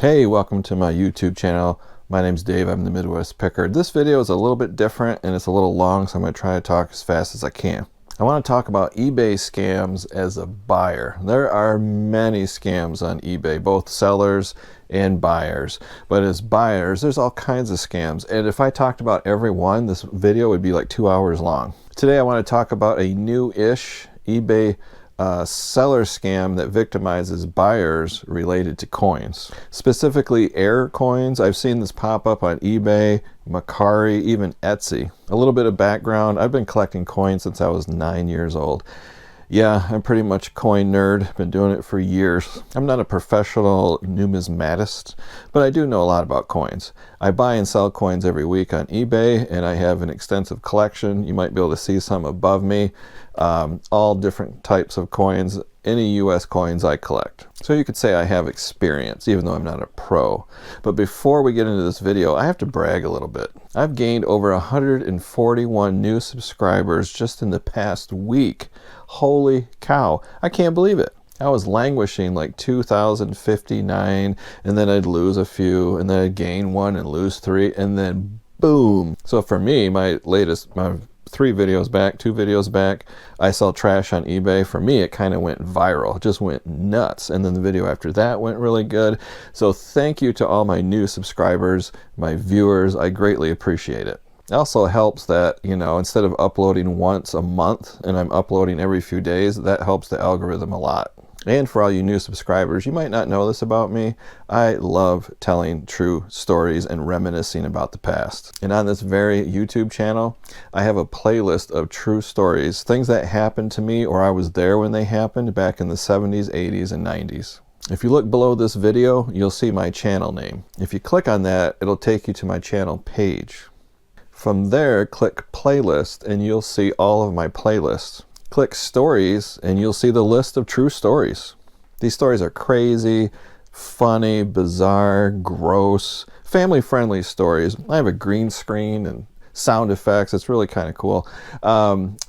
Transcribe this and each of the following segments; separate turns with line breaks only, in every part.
Hey, welcome to my YouTube channel. My name's Dave. I'm the Midwest Picker. This video is a little bit different and it's a little long, so I'm going to try to talk as fast as I can. I want to talk about eBay scams as a buyer. There are many scams on eBay, both sellers and buyers. But as buyers, there's all kinds of scams. And if I talked about every one, this video would be like 2 hours long. Today I want to talk about a new-ish eBay seller scam that victimizes buyers related to coins, specifically error coins. I've seen this pop up on eBay, Mercari, even Etsy. A little bit of background: I've been collecting coins since I was 9 years old. Yeah, I'm pretty much a coin nerd. Been doing it for years. I'm not a professional numismatist, but I do know a lot about coins. I buy and sell coins every week on eBay, and I have an extensive collection. You might be able to see some above me. All different types of coins, any US coins I collect. So you could say I have experience, even though I'm not a pro. But before we get into this video, I have to brag a little bit. I've gained over 141 new subscribers just in the past week. Holy cow, I can't believe it. I was languishing like 2,059, and then I'd lose a few, and then I'd gain one and lose three, and then boom. So for me, my 2 videos back, I sell trash on eBay. For me, it kind of went viral. It just went nuts. And then the video after that went really good. So thank you to all my new subscribers, my viewers. I greatly appreciate it. It also helps that, instead of uploading once a month and I'm uploading every few days, that helps the algorithm a lot. And for all you new subscribers, you might not know this about me. I love telling true stories and reminiscing about the past. And on this very YouTube channel, I have a playlist of true stories, things that happened to me or I was there when they happened back in the 70s, 80s, and 90s. If you look below this video, you'll see my channel name. If you click on that, it'll take you to my channel page. From there, click playlist and you'll see all of my playlists. Click stories and you'll see the list of true stories. These stories are crazy, funny, bizarre, gross, family-friendly stories. I have a green screen and sound effects. It's really kind of cool.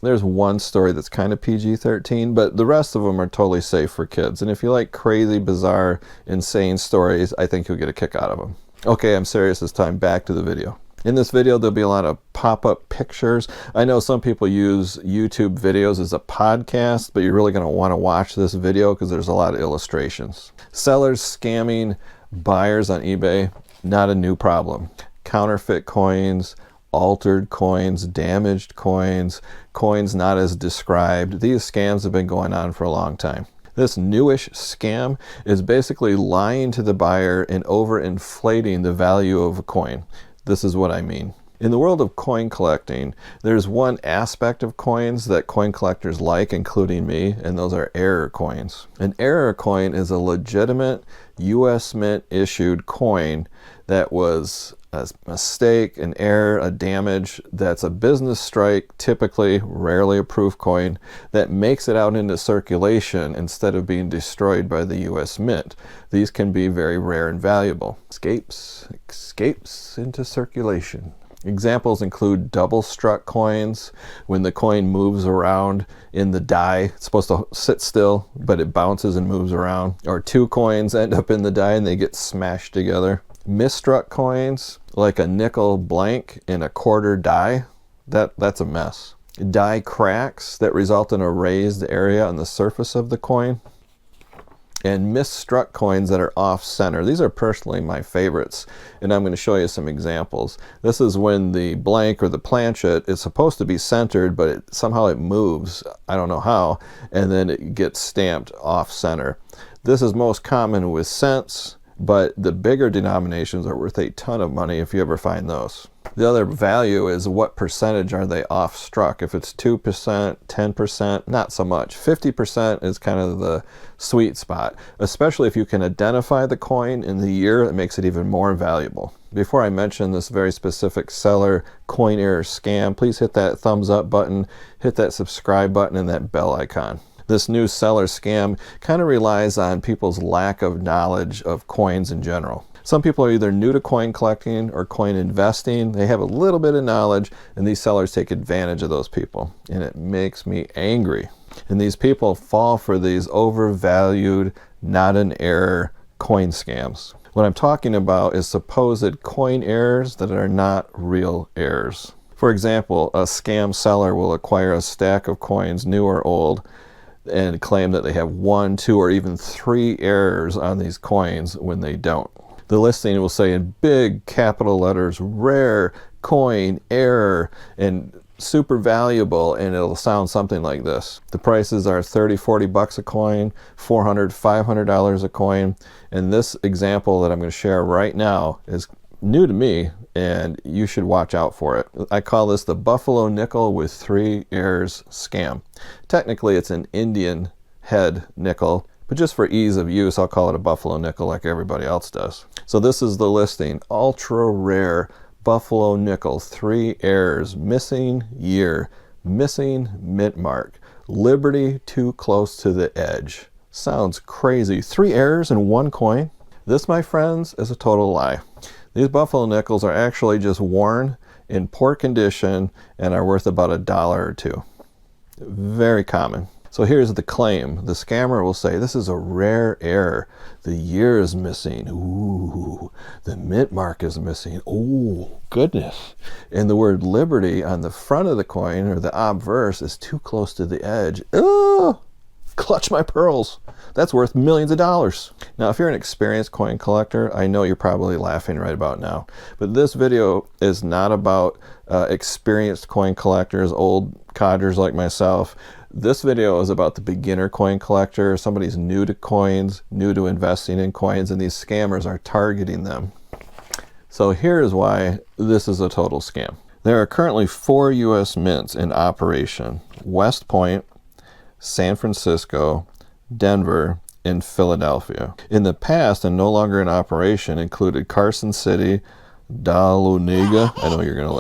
There's one story that's kind of PG-13, but the rest of them are totally safe for kids. And if you like crazy, bizarre, insane stories, I think you'll get a kick out of them. Okay, I'm serious this time. Back to the video. In this video, there'll be a lot of pop-up pictures. I know some people use YouTube videos as a podcast, but you're really going to want to watch this video because there's a lot of illustrations. Sellers scamming buyers on eBay, not a new problem. Counterfeit coins, altered coins, damaged coins, coins not as described. These scams have been going on for a long time. This newish scam is basically lying to the buyer and overinflating the value of a coin. This is what I mean. In the world of coin collecting, there's one aspect of coins that coin collectors like, including me, and those are error coins. An error coin is a legitimate US Mint issued coin that was a mistake, an error, a damage, that's a business strike, typically, rarely a proof coin, that makes it out into circulation instead of being destroyed by the US Mint. These can be very rare and valuable. Escapes into circulation. Examples include double struck coins, when the coin moves around in the die. It's supposed to sit still, but it bounces and moves around. Or 2 coins end up in the die and they get smashed together. Misstruck coins, like a nickel blank in a quarter die, that's a mess. Die cracks that result in a raised area on the surface of the coin. And misstruck coins that are off-center. These are personally my favorites, and I'm going to show you some examples. This is when the blank or the planchet is supposed to be centered, but somehow it moves, I don't know how, and then it gets stamped off-center. This is most common with cents, but the bigger denominations are worth a ton of money if you ever find those. The other value is what percentage are they off struck. If it's 2%, 10%, not so much. 50% is kind of the sweet spot, especially if you can identify the coin in the year. It makes it even more valuable. Before I mention this very specific seller coin error scam, please hit that thumbs up button, hit that subscribe button, and that bell icon. This new seller scam kind of relies on people's lack of knowledge of coins in general. Some people are either new to coin collecting or coin investing. They have a little bit of knowledge, and these sellers take advantage of those people. And it makes me angry. And these people fall for these overvalued, not an error coin scams. What I'm talking about is supposed coin errors that are not real errors. For example, a scam seller will acquire a stack of coins, new or old, and claim that they have 1, 2, or even 3 errors on these coins when they don't. The listing will say in big capital letters, rare coin error, and super valuable, and it'll sound something like this. The prices are 30, 40 bucks a coin, $400, $500 a coin, and this example that I'm going to share right now is new to me, and you should watch out for it. I call this the Buffalo Nickel with 3 errors scam. Technically, it's an Indian head nickel, but just for ease of use, I'll call it a Buffalo Nickel like everybody else does. So this is the listing. Ultra rare Buffalo Nickel, 3 errors, missing year, missing mint mark, Liberty too close to the edge. Sounds crazy. 3 errors in 1 coin? This, my friends, is a total lie. These Buffalo Nickels are actually just worn, in poor condition, and are worth about $1 or $2. Very common. So here's the claim. The scammer will say, this is a rare error. The year is missing. Ooh, the mint mark is missing. Oh, goodness. And the word Liberty on the front of the coin, or the obverse, is too close to the edge. Oh, clutch my pearls. That's worth millions of dollars. Now, if you're an experienced coin collector, I know you're probably laughing right about now. But this video is not about experienced coin collectors, old codgers like myself. This video is about the beginner coin collector, somebody who's new to coins, new to investing in coins, and these scammers are targeting them. So here's why this is a total scam. There are currently 4 U.S. mints in operation: West Point, San Francisco, Denver, and Philadelphia. In the past, and no longer in operation, included Carson City, Dahlonega,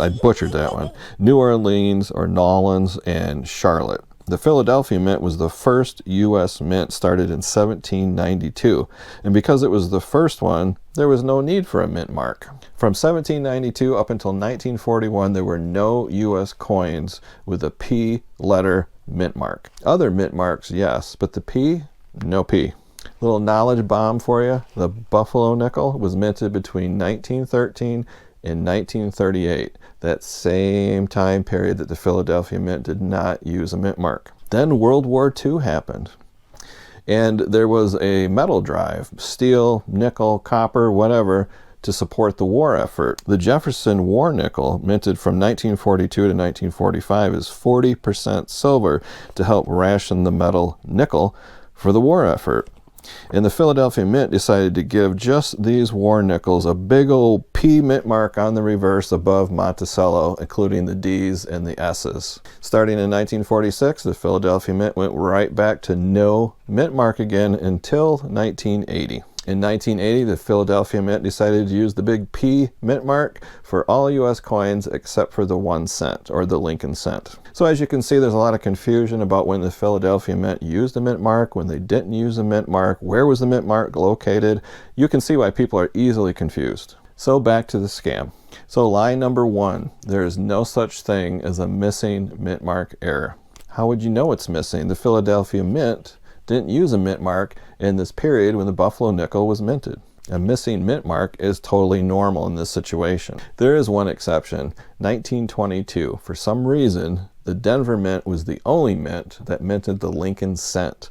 I butchered that one, New Orleans or Nolans, and Charlotte. The Philadelphia Mint was the first U.S. mint, started in 1792, and because it was the first one, there was no need for a mint mark. From 1792 up until 1941, there were no U.S. coins with a P letter mint mark. Other mint marks, yes, but the P, no P. Little knowledge bomb for you. The Buffalo Nickel was minted between 1913 in 1938, that same time period that the Philadelphia Mint did not use a mint mark. Then World War II happened, and there was a metal drive, steel, nickel, copper, whatever, to support the war effort. The Jefferson War Nickel, minted from 1942 to 1945, is 40% silver to help ration the metal nickel for the war effort. And the Philadelphia Mint decided to give just these war nickels a big old P mint mark on the reverse above Monticello, including the D's and the S's. Starting in 1946, the Philadelphia Mint went right back to no mint mark again until 1980. In 1980, the Philadelphia Mint decided to use the big P mint mark for all U.S. coins except for the 1 cent, or the Lincoln cent. So as you can see, there's a lot of confusion about when the Philadelphia Mint used a mint mark, when they didn't use a mint mark, where was the mint mark located. You can see why people are easily confused. So back to the scam. So lie number 1, there is no such thing as a missing mint mark error. How would you know it's missing? The Philadelphia Mint didn't use a mint mark in this period when the Buffalo Nickel was minted. A missing mint mark is totally normal in this situation. There is one exception, 1922. For some reason, the Denver Mint was the only mint that minted the Lincoln cent.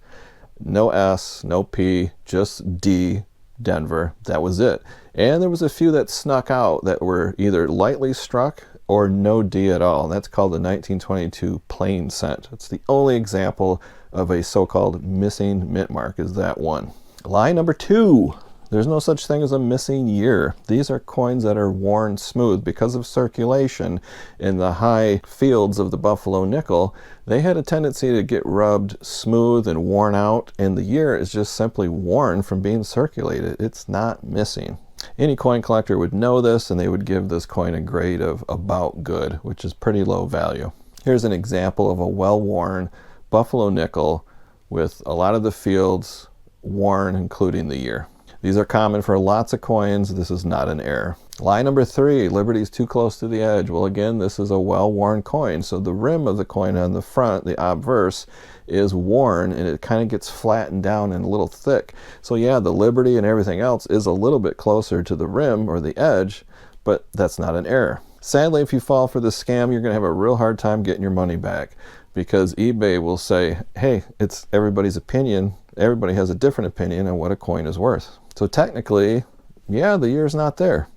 No S, no P, just D, Denver. That was it. And there was a few that snuck out that were either lightly struck or no D at all. And that's called the 1922 plain cent. It's the only example of a so-called missing mint mark, is that one. Lie number 2. There's no such thing as a missing year. These are coins that are worn smooth because of circulation in the high fields of the Buffalo Nickel. They had a tendency to get rubbed smooth and worn out, and the year is just simply worn from being circulated. It's not missing. Any coin collector would know this, and they would give this coin a grade of about good, which is pretty low value. Here's an example of a well-worn Buffalo Nickel with a lot of the fields worn, including the year. These are common for lots of coins. This is not an error. Lie number 3, Liberty's too close to the edge. Well, again, this is a well-worn coin. So the rim of the coin on the front, the obverse, is worn and it kind of gets flattened down and a little thick. So yeah, the Liberty and everything else is a little bit closer to the rim or the edge, but that's not an error. Sadly, if you fall for this scam, you're going to have a real hard time getting your money back, because eBay will say, hey, it's everybody's opinion. Everybody has a different opinion on what a coin is worth. So technically, yeah, the year's not there.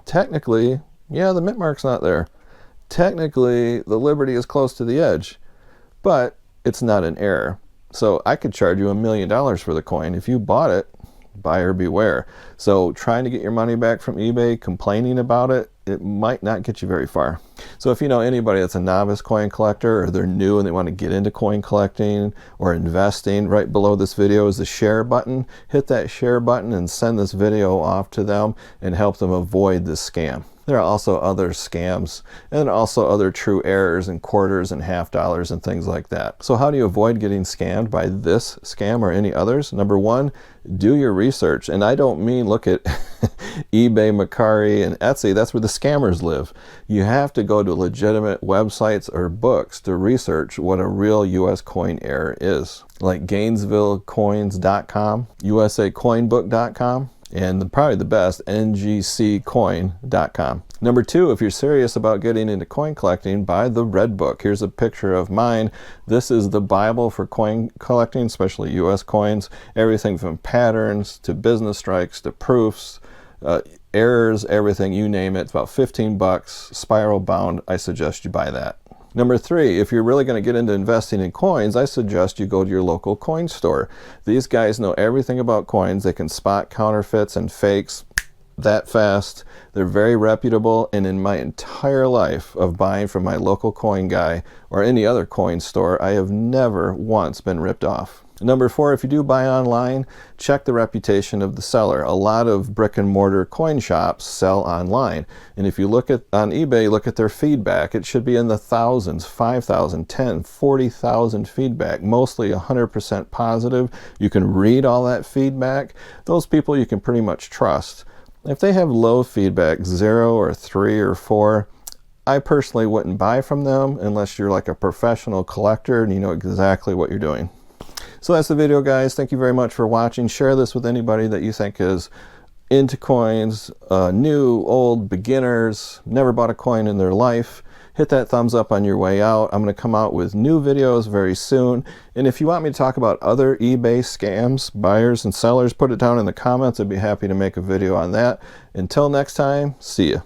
Technically, yeah, the mint mark's not there. Technically, the Liberty is close to the edge, but it's not an error. So I could charge you $1 million for the coin. If you bought it, buyer beware. So trying to get your money back from eBay, complaining about it, it might not get you very far. So if you know anybody that's a novice coin collector, or they're new and they want to get into coin collecting or investing, right below this video is the share button. Hit that share button and send this video off to them and help them avoid this scam. There are also other scams and also other true errors and quarters and half dollars and things like that. So how do you avoid getting scammed by this scam or any others? Number 1, do your research. And I don't mean look at eBay, Mercari, and Etsy. That's where the scammers live. You have to go to legitimate websites or books to research what a real US coin error is. Like GainesvilleCoins.com, USACoinbook.com, and probably the best, ngccoin.com. Number 2, if you're serious about getting into coin collecting, buy the Red Book. Here's a picture of mine. This is the Bible for coin collecting, especially US coins. Everything from patterns to business strikes to proofs, errors, everything, you name it. It's about 15 bucks, spiral bound. I suggest you buy that. Number 3, if you're really going to get into investing in coins, I suggest you go to your local coin store. These guys know everything about coins. They can spot counterfeits and fakes that fast. They're very reputable, and in my entire life of buying from my local coin guy or any other coin store, I have never once been ripped off. Number 4, if you do buy online, check the reputation of the seller. A lot of brick and mortar coin shops sell online. And if you look at on eBay, look at their feedback. It should be in the thousands, 5,000, 10, 40,000 feedback, mostly 100% positive. You can read all that feedback. Those people you can pretty much trust. If they have low feedback, 0 or 3 or 4, I personally wouldn't buy from them unless you're like a professional collector and you know exactly what you're doing. So that's the video, guys. Thank you very much for watching. Share this with anybody that you think is into coins, new, old, beginners, never bought a coin in their life. Hit that thumbs up on your way out. I'm going to come out with new videos very soon. And if you want me to talk about other eBay scams, buyers and sellers, put it down in the comments. I'd be happy to make a video on that. Until next time, see ya.